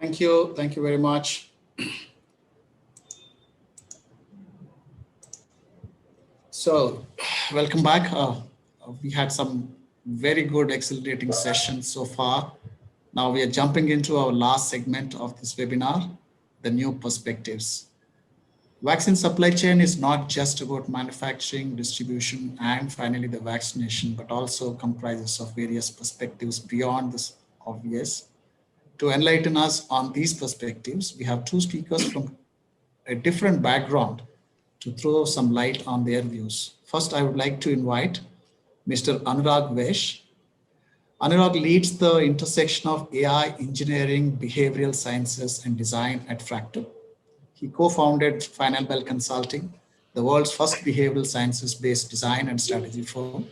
Thank you. Thank you very much. So, welcome back. We had some very good, accelerating sessions so far. Now we are jumping into our last segment of this webinar, the new perspectives. Vaccine supply chain is not just about manufacturing, distribution, and finally the vaccination, but also comprises of various perspectives beyond this obvious. To enlighten us on these perspectives, we have two speakers from a different background to throw some light on their views. First, I would like to invite Mr. Anurag Vesh. Anurag leads the intersection of AI, engineering, behavioral sciences, and design at Fractal. He co-founded Final Bell Consulting, the world's first behavioral sciences-based design and strategy firm.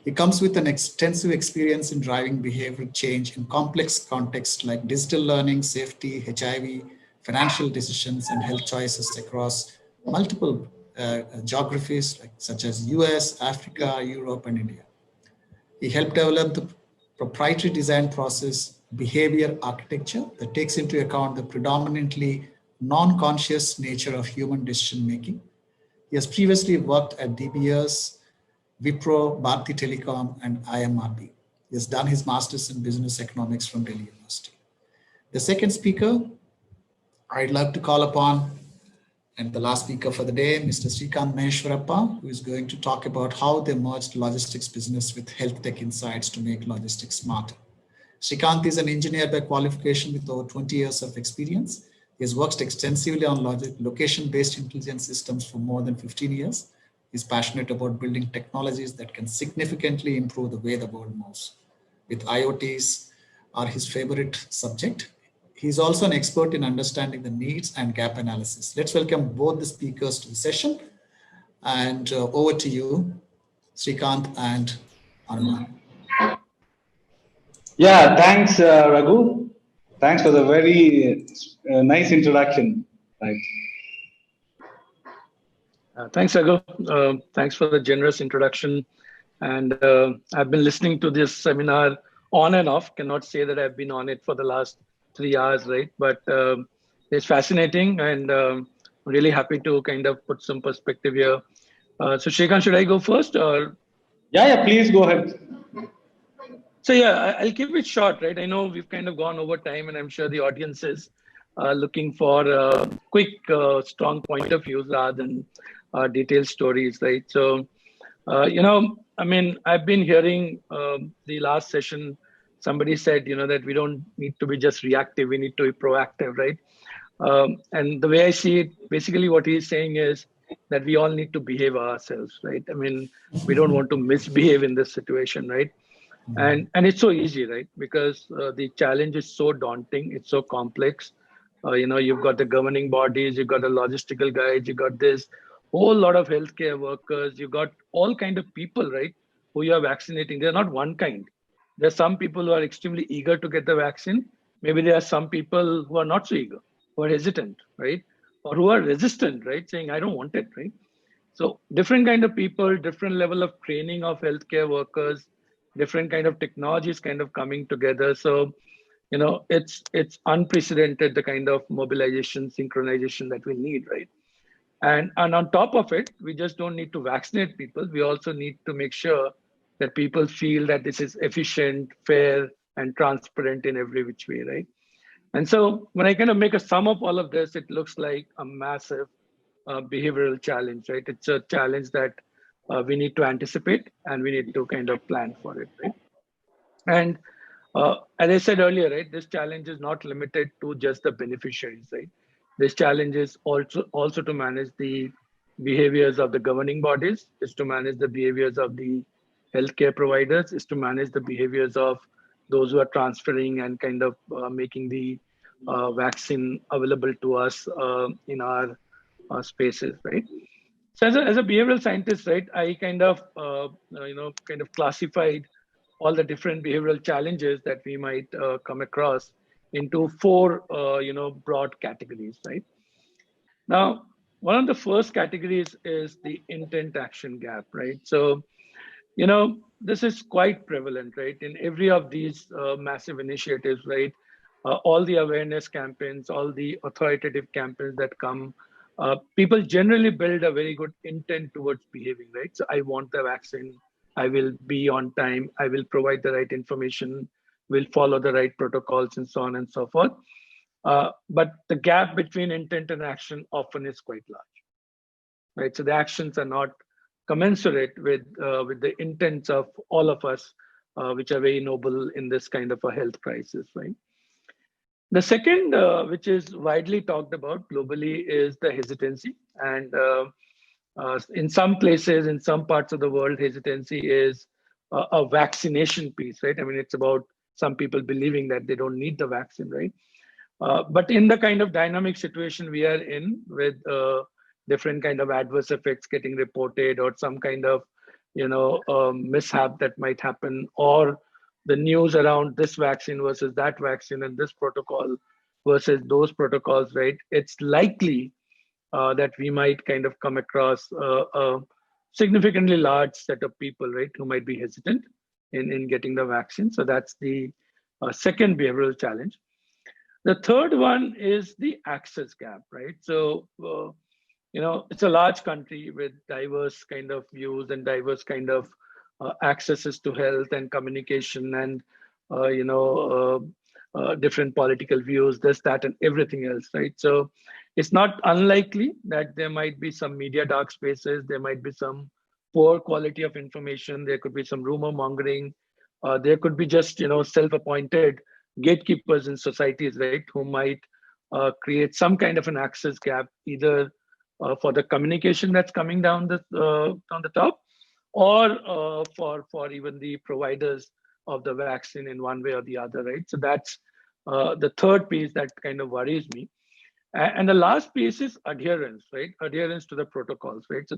He comes with an extensive experience in driving behavioral change in complex contexts like digital learning, safety, HIV, financial decisions, and health choices across multiple geographies such as US, Africa, Europe, and India. He helped develop the proprietary design process behavior architecture that takes into account the predominantly non-conscious nature of human decision making. He has previously worked at DBS, Wipro, Bharti Telecom, and IMRB. He has done his master's in business economics from Delhi University. The second speaker I'd love to call upon, and the last speaker for the day, Mr. Srikanth Maheshwarappa, who is going to talk about how they merged logistics business with health tech insights to make logistics smarter. Srikanth is an engineer by qualification with over 20 years of experience. He has worked extensively on location-based intelligence systems for more than 15 years. He's passionate about building technologies that can significantly improve the way the world moves. With IoTs are his favorite subject. He's also an expert in understanding the needs and gap analysis. Let's welcome both the speakers to the session. And over to you, Srikanth and Anurag. Yeah, thanks, Raghu. Thanks for the very nice introduction. Right. Thanks, Raghu. Thanks for the generous introduction. And I've been listening to this seminar on and off. Cannot say that I've been on it for the last 3 hours, right? But it's fascinating, and really happy to kind of put some perspective here. So Srikanth, should I go first, or? Yeah, please go ahead. So yeah, I'll keep it short, right? I know we've kind of gone over time, and I'm sure the audience is looking for quick, strong point of views rather than detailed stories, right? So, I mean, I've been hearing the last session, somebody said, that we don't need to be just reactive, we need to be proactive, right? And the way I see it, basically what he's saying is that we all need to behave ourselves, right? I mean, we don't want to misbehave in this situation, right? And it's so easy, right? Because the challenge is so daunting, it's so complex. You've got the governing bodies, you've got the logistical guys, you've got this whole lot of healthcare workers, you've got all kind of people, right, who you are vaccinating. They're not one kind. There's some people who are extremely eager to get the vaccine. Maybe there are some people who are not so eager, who are hesitant, right? Or who are resistant, right? Saying, I don't want it, right? So different kind of people, different level of training of healthcare workers, different kind of technologies kind of coming together. So, it's unprecedented, the kind of mobilization, synchronization that we need, right? And on top of it, we just don't need to vaccinate people. We also need to make sure that people feel that this is efficient, fair, and transparent in every which way, right? And so when I kind of make a sum of all of this, it looks like a massive behavioral challenge, right? It's a challenge that we need to anticipate and we need to kind of plan for it, right? And as I said earlier, right, this challenge is not limited to just the beneficiaries, right? This challenge is also to manage the behaviors of the governing bodies, is to manage the behaviors of the healthcare providers, is to manage the behaviors of those who are transferring and kind of making the vaccine available to us in our spaces, right? So as a behavioral scientist, right, I kind of classified all the different behavioral challenges that we might come across into 4 broad categories, right? Now, one of the first categories is the intent action gap, right? So, this is quite prevalent, right? In every of these massive initiatives, right? all the awareness campaigns, all the authoritative campaigns that come, people generally build a very good intent towards behaving, right? So I want the vaccine, I will be on time, I will provide the right information, will follow the right protocols, and so on and so forth. But the gap between intent and action often is quite large, right? So the actions are not commensurate with the intents of all of us, which are very noble in this kind of a health crisis, right? The second, which is widely talked about globally, is the hesitancy. And in some places, in some parts of the world, hesitancy is a vaccination piece, right? I mean, it's about some people believing that they don't need the vaccine, right? But in the kind of dynamic situation we are in, with different kind of adverse effects getting reported, or some kind of mishap that might happen, or the news around this vaccine versus that vaccine, and this protocol versus those protocols, right? It's likely that we might kind of come across a significantly large set of people, right, who might be hesitant in getting the vaccine. So that's the second behavioral challenge. The third one is the access gap, right? So, it's a large country with diverse kind of views and diverse kind of accesses to health and communication, and, different political views, this, that, and everything else, right? So it's not unlikely that there might be some media dark spaces, there might be some poor quality of information, there could be some rumor mongering, there could be just, self-appointed gatekeepers in societies, right, who might create some kind of an access gap, either for the communication that's coming down on the top, or for even the providers of the vaccine in one way or the other, right? So that's the third piece that kind of worries me. And the last piece is adherence, right? Adherence to the protocols, right? So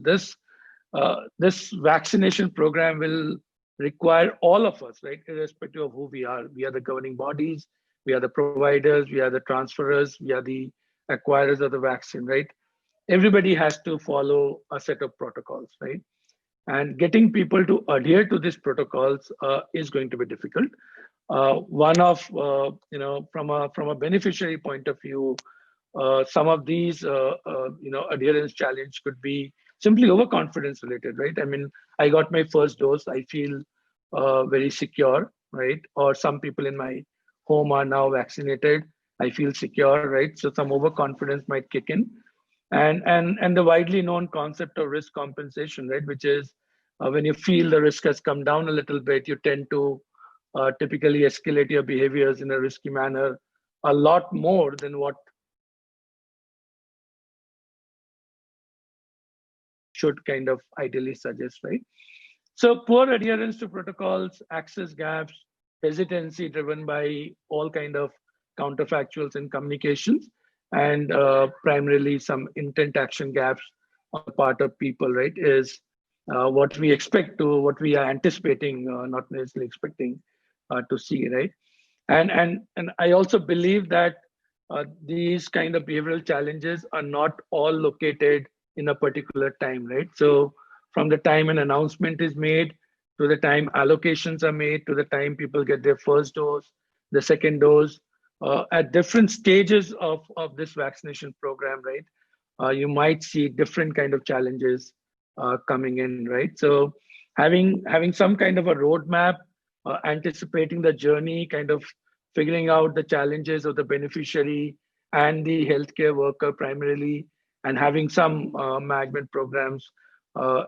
this vaccination program will require all of us, right, irrespective of who we are. We are the governing bodies, we are the providers, we are the transferers, we are the acquirers of the vaccine, right? Everybody has to follow a set of protocols, right? And getting people to adhere to these protocols is going to be difficult. One of, from a beneficiary point of view, some of these, adherence challenge could be simply overconfidence related, right? I mean, I got my first dose, I feel very secure, right? Or some people in my home are now vaccinated, I feel secure, right? So some overconfidence might kick in. And the widely known concept of risk compensation, right? Which is when you feel the risk has come down a little bit, you tend to typically escalate your behaviors in a risky manner a lot more than what should kind of ideally suggest, right? So poor adherence to protocols, access gaps, hesitancy driven by all kind of counterfactuals and communications, and primarily some intent action gaps on the part of people, right, is what we are anticipating, not necessarily expecting to see, right? And I also believe that these kind of behavioral challenges are not all located in a particular time, right? So from the time an announcement is made, to the time allocations are made, to the time people get their first dose, the second dose, at different stages of this vaccination program, right? You might see different kind of challenges coming in, right? So having some kind of a roadmap, anticipating the journey, kind of figuring out the challenges of the beneficiary and the healthcare worker primarily, and having some management programs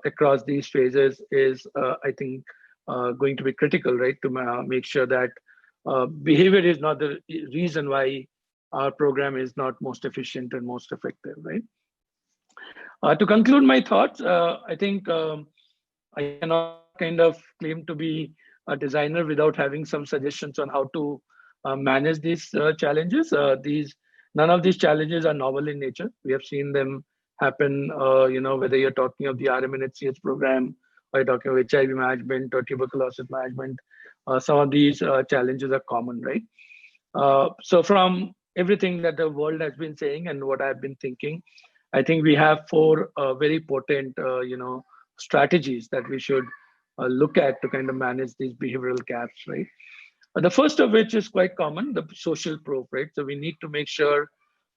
across these phases is, I think, going to be critical, right? To make sure that behavior is not the reason why our program is not most efficient and most effective, right? To conclude my thoughts, I think I cannot kind of claim to be a designer without having some suggestions on how to manage these challenges. None of these challenges are novel in nature. We have seen them happen, whether you're talking of the RMNHCH program, or you're talking of HIV management or tuberculosis management. Some of these challenges are common, right? So from everything that the world has been saying and what I've been thinking, I think we have four very potent, strategies that we should look at to kind of manage these behavioral gaps, right? The first of which is quite common, the social proof, right? So we need to make sure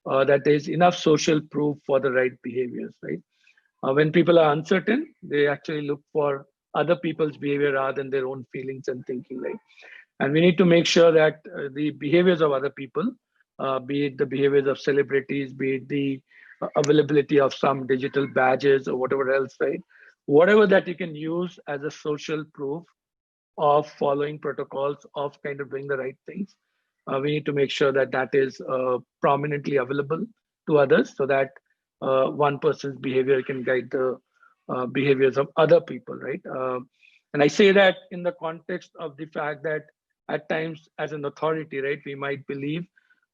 that there's enough social proof for the right behaviors, right? When people are uncertain, they actually look for other people's behavior rather than their own feelings and thinking, right? And we need to make sure that the behaviors of other people, be it the behaviors of celebrities, be it the availability of some digital badges or whatever else, right? Whatever that you can use as a social proof of following protocols, of kind of doing the right things, we need to make sure that that is prominently available to others so that one person's behavior can guide the behaviors of other people, right? And I say that in the context of the fact that at times as an authority, right, we might believe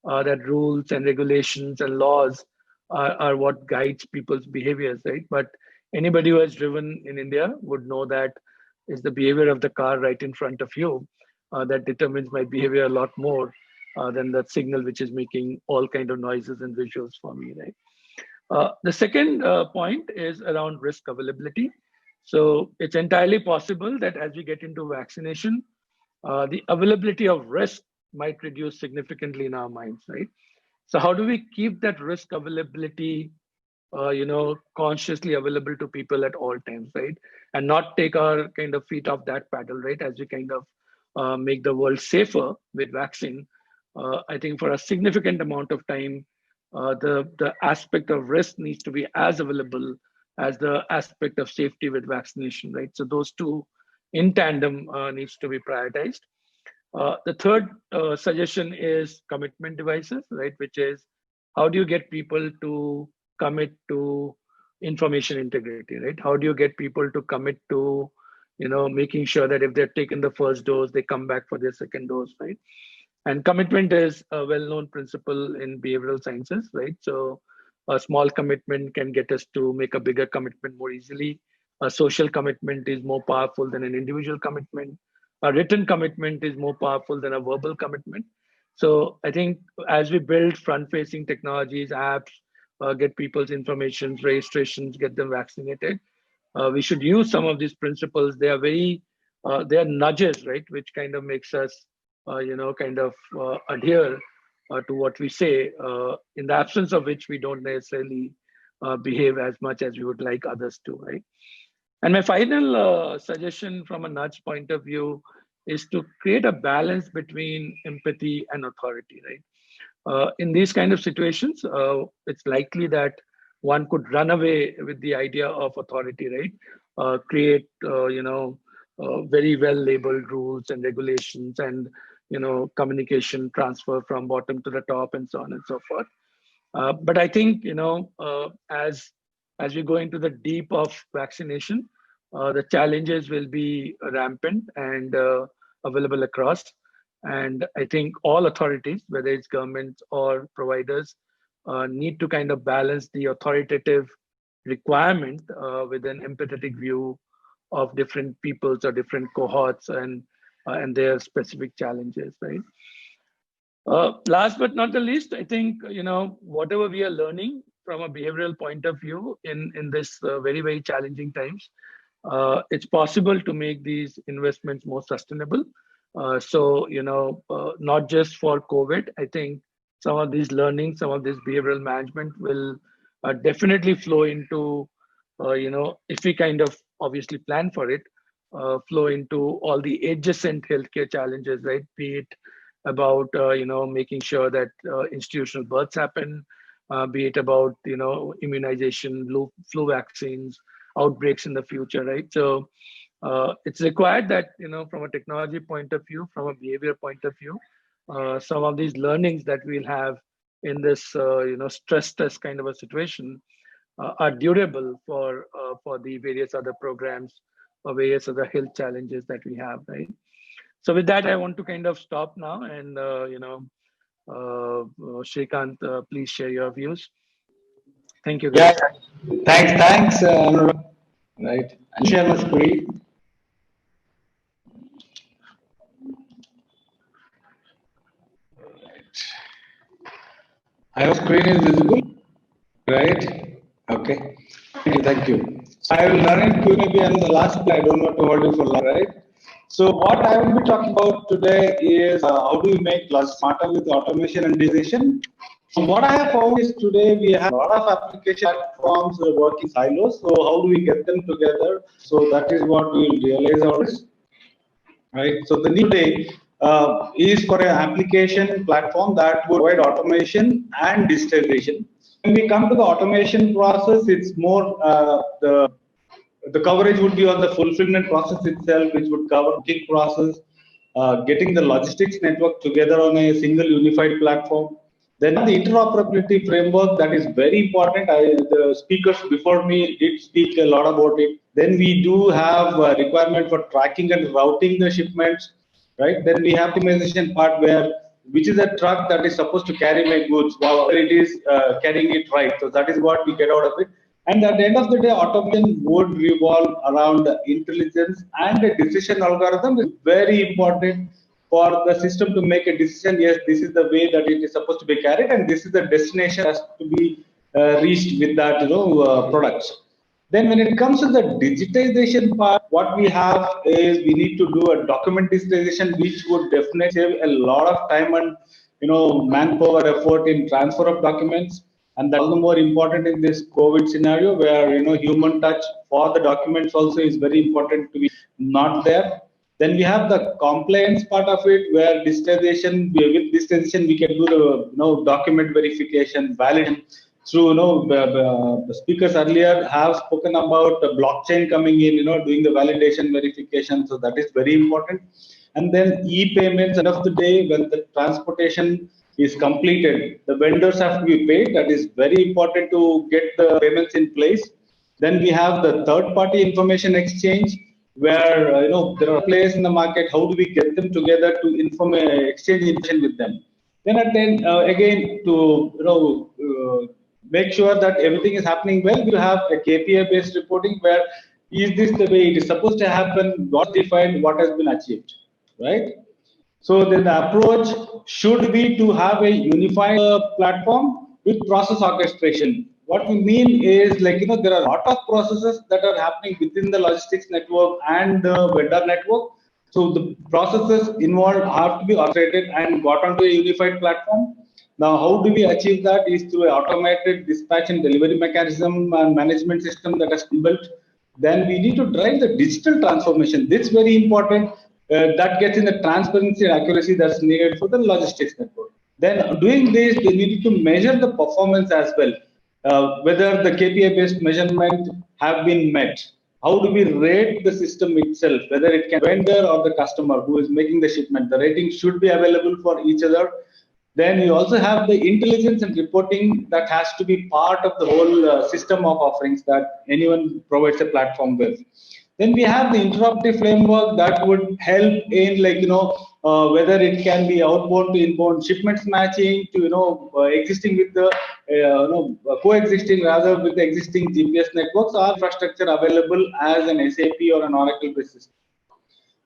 that rules and regulations and laws are what guides people's behaviors, right? But anybody who has driven in India would know that it's the behavior of the car right in front of you that determines my behavior a lot more than that signal which is making all kind of noises and visuals for me, right? The second point is around risk availability. So it's entirely possible that as we get into vaccination, the availability of risk might reduce significantly in our minds, right? So how do we keep that risk availability, consciously available to people at all times, right? And not take our kind of feet off that paddle, right? As we kind of make the world safer with vaccine, I think for a significant amount of time, the aspect of risk needs to be as available as the aspect of safety with vaccination, right? So those two in tandem needs to be prioritized. The third suggestion is commitment devices, right? Which is how do you get people to commit to information integrity, right? How do you get people to commit to, making sure that if they're taken the first dose, they come back for their second dose, right? And commitment is a well-known principle in behavioral sciences, right? So a small commitment can get us to make a bigger commitment more easily. A social commitment is more powerful than an individual commitment. A written commitment is more powerful than a verbal commitment. So I think as we build front-facing technologies, apps, get people's information, registrations, get them vaccinated, we should use some of these principles. They are they are nudges, right? Which kind of makes us adhere to what we say, in the absence of which we don't necessarily behave as much as we would like others to, right? And my final suggestion from a nudge point of view is to create a balance between empathy and authority, right? In these kind of situations, it's likely that one could run away with the idea of authority, right? Create, very well labeled rules and regulations and communication transfer from bottom to the top and so on and so forth. But I think as we go into the deep of vaccination, the challenges will be rampant and available across. And I think all authorities, whether it's governments or providers, need to kind of balance the authoritative requirement with an empathetic view of different peoples or different cohorts and their specific challenges, right? Last but not the least, I think, whatever we are learning from a behavioral point of view in this very, very challenging times, it's possible to make these investments more sustainable. So, not just for COVID, I think some of these learnings, some of this behavioral management will definitely flow into, if we kind of obviously plan for it, flow into all the adjacent healthcare challenges, right? Be it about, making sure that institutional births happen, be it about, immunization, flu vaccines, outbreaks in the future, right? So it's required that, from a technology point of view, from a behavior point of view, some of these learnings that we'll have in this, stress test kind of a situation are durable for the various other programs or various other health challenges that we have, right? So with that, I want to kind of stop now and, Shrikant, please share your views. Thank you, guys. Yeah, thanks. Right, I'll share my screen. I hope screen is visible, right? Okay. Thank you. I will narrate Q&A on the last slide. I don't want to hold you for long, right? So what I will be talking about today is how do we make logistics smarter with automation and digitization. So what I have found is today we have a lot of application platforms working silos. So how do we get them together? So that is what we will realize out this, right? So the new day is for an application platform that would provide automation and digitization. When we come to the automation process, it's more the coverage would be on the fulfillment process itself, which would cover booking process, getting the logistics network together on a single unified platform. Then the interoperability framework, that is very important. The speakers before me did speak a lot about it. Then we do have a requirement for tracking and routing the shipments, right? Then we have optimization part where which is a truck that is supposed to carry my goods, while it is carrying it right. So that is what we get out of it. And at the end of the day, automation would revolve around the intelligence, and the decision algorithm is very important for the system to make a decision. Yes, this is the way that it is supposed to be carried, and this is the destination has to be reached with that products. Then when it comes to the digitization part, what we have is we need to do a document digitization, which would definitely save a lot of time and manpower effort in transfer of documents. And that's the more important in this COVID scenario, where human touch for the documents also is very important to be not there. Then we have the compliance part of it, where digitization, with digitization we can do the document verification, validation through the speakers earlier have spoken about the blockchain coming in, doing the validation verification. So that is very important. And then e-payments, end of the day, when the transportation is completed, the vendors have to be paid. That is very important to get the payments in place. Then we have the third-party information exchange, where there are players in the market. How do we get them together to exchange information with them? Then again to make sure that everything is happening well, we have a KPI-based reporting, where is this the way it is supposed to happen? What defined? What has been achieved? Right? So then the approach should be to have a unified platform with process orchestration. What we mean is, there are a lot of processes that are happening within the logistics network and the vendor network. So the processes involved have to be orchestrated and got onto a unified platform. Now, how do we achieve that? Is through an automated dispatch and delivery mechanism and management system that has been built. Then we need to drive the digital transformation. This is very important. That gets in the transparency and accuracy that's needed for the logistics network. Then doing this, they need to measure the performance as well, whether the KPI-based measurement have been met. How do we rate the system itself, whether it can vendor or the customer who is making the shipment? The rating should be available for each other. Then you also have the intelligence and reporting that has to be part of the whole system of offerings that anyone provides a platform with. Then we have the interoperability framework that would help in whether it can be outbound to inbound shipments matching to existing with the coexisting rather with the existing GPS networks or infrastructure available as an SAP or an Oracle basis.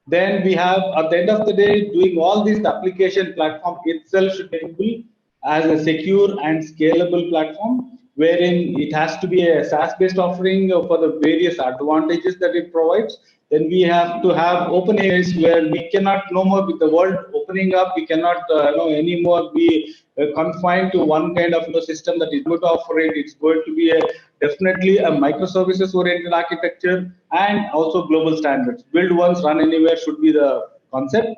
Then we have, at the end of the day, doing all this, the application platform itself should be able as a secure and scalable platform, wherein it has to be a SaaS-based offering for the various advantages that it provides. Then we have to have open APIs, where we cannot, no more with the world opening up, we cannot anymore be confined to one kind of system that is going to operate. It's going to be definitely a microservices oriented architecture and also global standards. Build once, run anywhere should be the concept.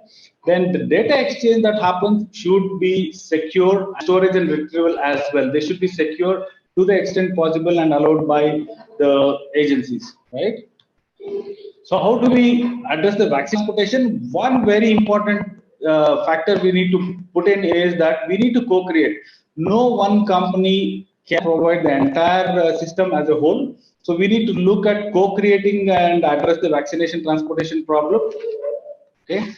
Then the data exchange that happens should be secure, storage and retrieval as well. They should be secure to the extent possible and allowed by the agencies, right? So how do we address the vaccine transportation? One very important factor we need to put in is that we need to co-create. No one company can provide the entire system as a whole. So we need to look at co-creating and address the vaccination transportation problem. Okay.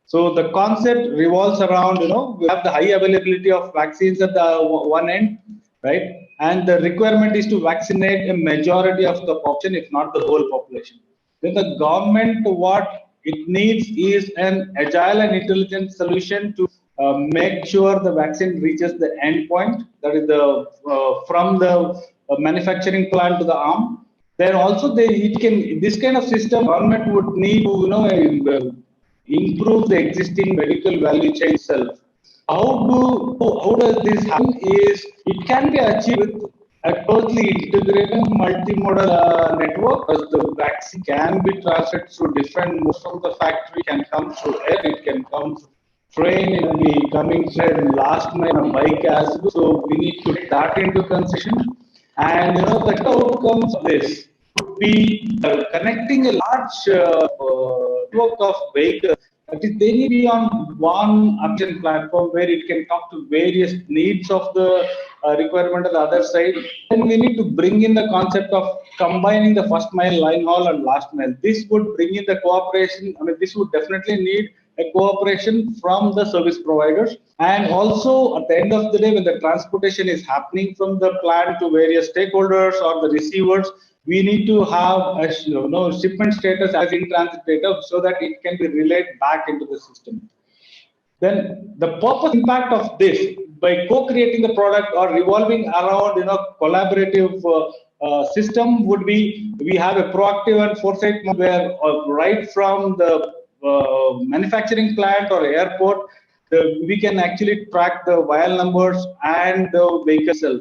So the concept revolves around, we have the high availability of vaccines at the one end, right? And the requirement is to vaccinate a majority of the population, if not the whole population. Then the government, what it needs is an agile and intelligent solution to make sure the vaccine reaches the end point, that is the from the manufacturing plant to the arm. Then also this kind of system, government would need to improve the existing medical value chain itself. How does this happen is it can be achieved with a totally integrated multimodal network, because the vaccine can be transferred through different modes from the factory, can come through air, it can come through train, it can be coming through last mile on a bike as well. So we need to take that into consideration. And the outcomes of this would be connecting a large network of vehicles. That is, they need to be on one application platform where it can talk to various needs of the requirement of the other side. Then we need to bring in the concept of combining the first mile, line haul, and last mile. This would bring in the cooperation. I mean, this would definitely need a cooperation from the service providers. And also, at the end of the day, when the transportation is happening from the plant to various stakeholders or the receivers, we need to have a shipment status as in transit data so that it can be relayed back into the system. Then the purpose impact of this, by co-creating the product or revolving around collaborative system, would be we have a proactive and foresight mode where right from the manufacturing plant or airport, we can actually track the vial numbers and the vehicle itself.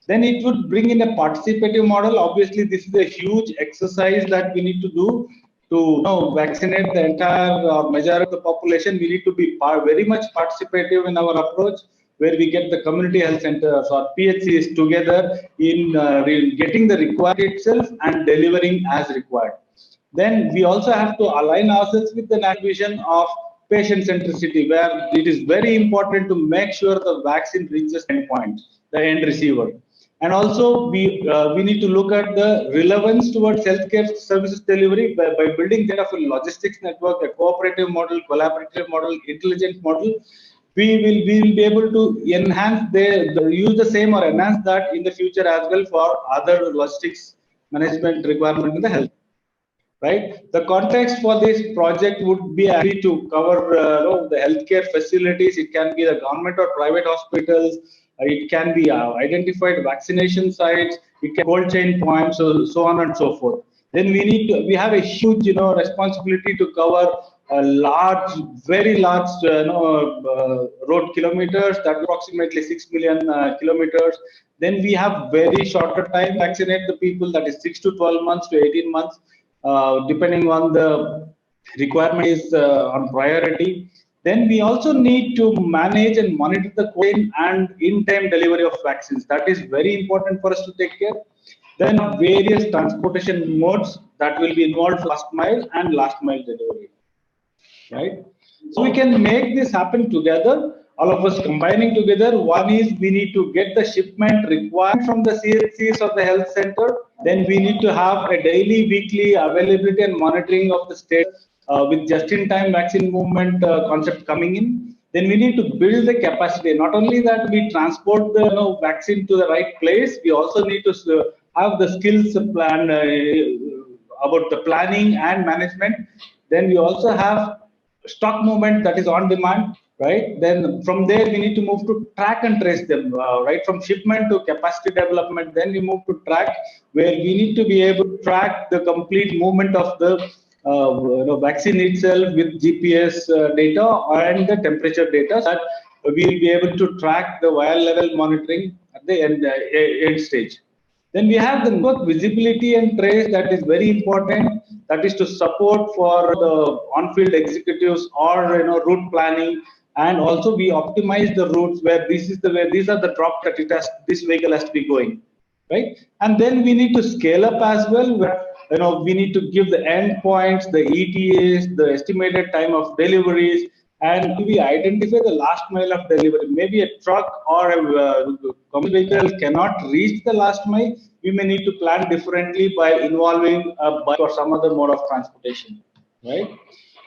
Then it would bring in a participative model. Obviously, this is a huge exercise that we need to do to vaccinate the entire majority of the population. We need to be very much participative in our approach, where we get the community health centers or PHCs together in getting the required itself and delivering as required. Then we also have to align ourselves with the national vision of patient centricity, where it is very important to make sure the vaccine reaches the endpoint, the end receiver. And also, we need to look at the relevance towards healthcare services delivery by building kind of a logistics network, a cooperative model, collaborative model, intelligent model. We will be able to enhance use the same or enhance that in the future as well for other logistics management requirement in the health. Right. The context for this project would be actually to cover the healthcare facilities. It can be the government or private hospitals. It can be identified vaccination sites. It can cold chain points, so on and so forth. Then we have a huge responsibility to cover a very large road kilometers, that approximately 6 million kilometers. Then we have very shorter time to vaccinate the people, that is 6 to 12 months to 18 months. Depending on the requirement is on priority. Then we also need to manage and monitor the cold and in-time delivery of vaccines. That is very important for us to take care. Then various transportation modes that will be involved, last mile and last mile delivery. Right? So we can make this happen together, all of us combining together. One is we need to get the shipment required from the CHCs or the health center. Then we need to have a daily, weekly availability and monitoring of the state with just-in-time vaccine movement concept coming in. Then we need to build the capacity. Not only that we transport the vaccine to the right place, we also need to have the skills plan about the planning and management. Then we also have stock movement that is on demand. Right. Then from there we need to move to track and trace them. Right, from shipment to capacity development. Then we move to track, where we need to be able to track the complete movement of the vaccine itself with GPS data and the temperature data, so that we will be able to track the vial level monitoring at the end stage. Then we have the network visibility and trace, that is very important. That is to support for the on-field executives or route planning. And also we optimize the routes where these are the drops that this vehicle has to be going, right? And then we need to scale up as well, where we need to give the endpoints, the ETAs, the estimated time of deliveries, and we identify the last mile of delivery. Maybe a truck or a commercial vehicle cannot reach the last mile. We may need to plan differently by involving a bike or some other mode of transportation, right?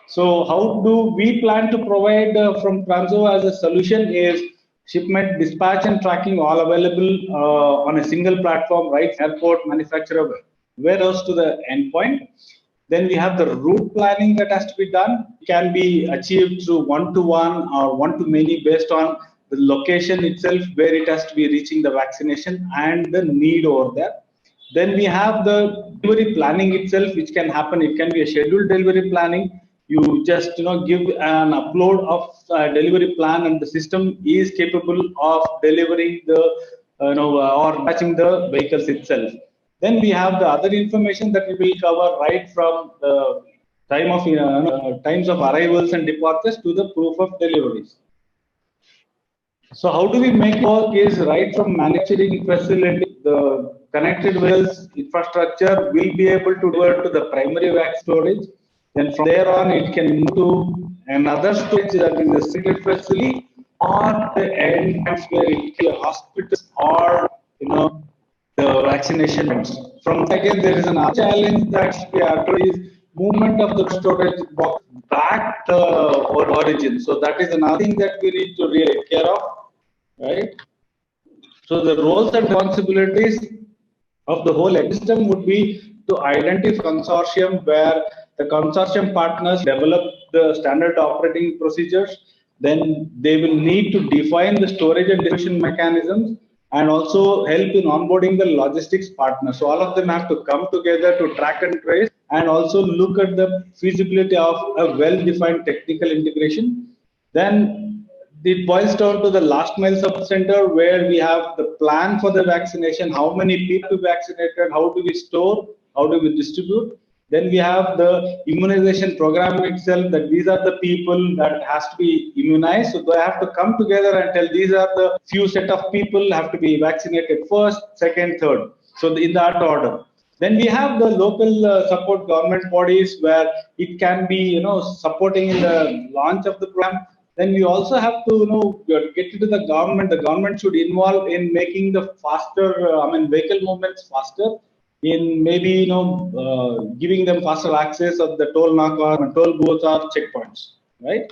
So how do we plan to provide from Transo as a solution is shipment, dispatch and tracking all available on a single platform, right? Airport, manufacturer, warehouse to the endpoint. Then we have the route planning that has to be done. It can be achieved through one-to-one or one-to-many based on the location itself where it has to be reaching the vaccination and the need over there. Then we have the delivery planning itself, which can happen. It can be a scheduled delivery planning. You just give an upload of delivery plan, and the system is capable of delivering the or matching the vehicles itself. Then we have the other information that we will cover right from the times of arrivals and departures to the proof of deliveries. So how do we make it work is right from manufacturing facility, the connected vehicles infrastructure will be able to deliver to the primary wax storage. Then from there on, it can move to another storage that is the secret facility or the end where it can hospitals or the vaccination points. From again, there is another challenge that we have to is movement of the storage box back to origin. So that is another thing that we need to really take care of, right? So the roles and responsibilities of the whole ecosystem would be to identify consortium where the consortium partners develop the standard operating procedures. Then they will need to define the storage and distribution mechanisms and also help in onboarding the logistics partners. So all of them have to come together to track and trace and also look at the feasibility of a well-defined technical integration. Then it boils down to the last mile sub center where we have the plan for the vaccination, how many people to be vaccinated, how do we store, how do we distribute. Then we have the immunization program itself, that these are the people that has to be immunized. So they have to come together and tell these are the few set of people have to be vaccinated first, second, third. So in that order. Then we have the local support government bodies where it can be, supporting in the launch of the program. Then we also have to, get into the government. The government should involve in making the faster, vehicle movements faster. In maybe giving them faster access of the toll knocker and toll booths or checkpoints, right?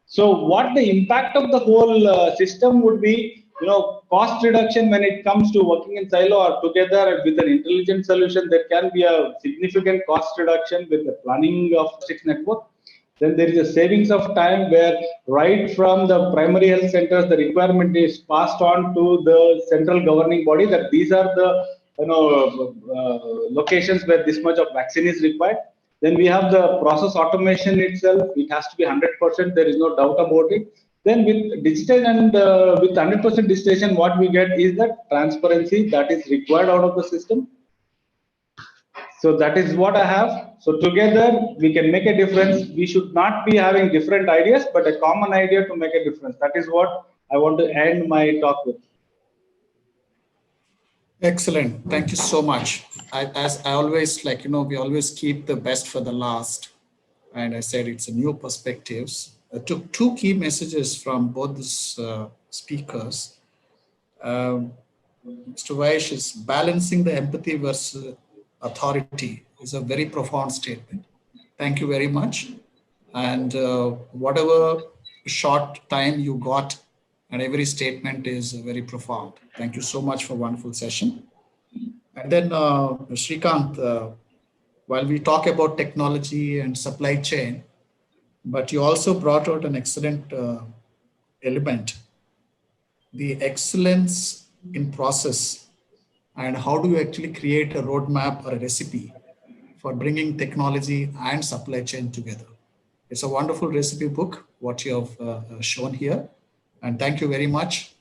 So what the impact of the whole system would be, cost reduction when it comes to working in silo or together with an intelligent solution. There can be a significant cost reduction with the planning of logistics network. Then there is a savings of time where right from the primary health centers, the requirement is passed on to the central governing body that these are the locations where this much of vaccine is required. Then we have the process automation itself. It has to be 100%. There is no doubt about it. Then with digital and with 100% digitization, what we get is that transparency that is required out of the system. So that is what I have. So together we can make a difference. We should not be having different ideas, but a common idea to make a difference. That is what I want to end my talk with. Excellent. Thank you so much. As I always we always keep the best for the last. And I said it's a new perspectives. I took two key messages from both these speakers. Mr. Vaish is balancing the empathy versus authority is a very profound statement. Thank you very much. And whatever short time you got, and every statement is very profound. Thank you so much for a wonderful session. And then Srikanth, while we talk about technology and supply chain, but you also brought out an excellent element, the excellence in process, and how do you actually create a roadmap or a recipe for bringing technology and supply chain together. It's a wonderful recipe book, what you have shown here. And thank you very much.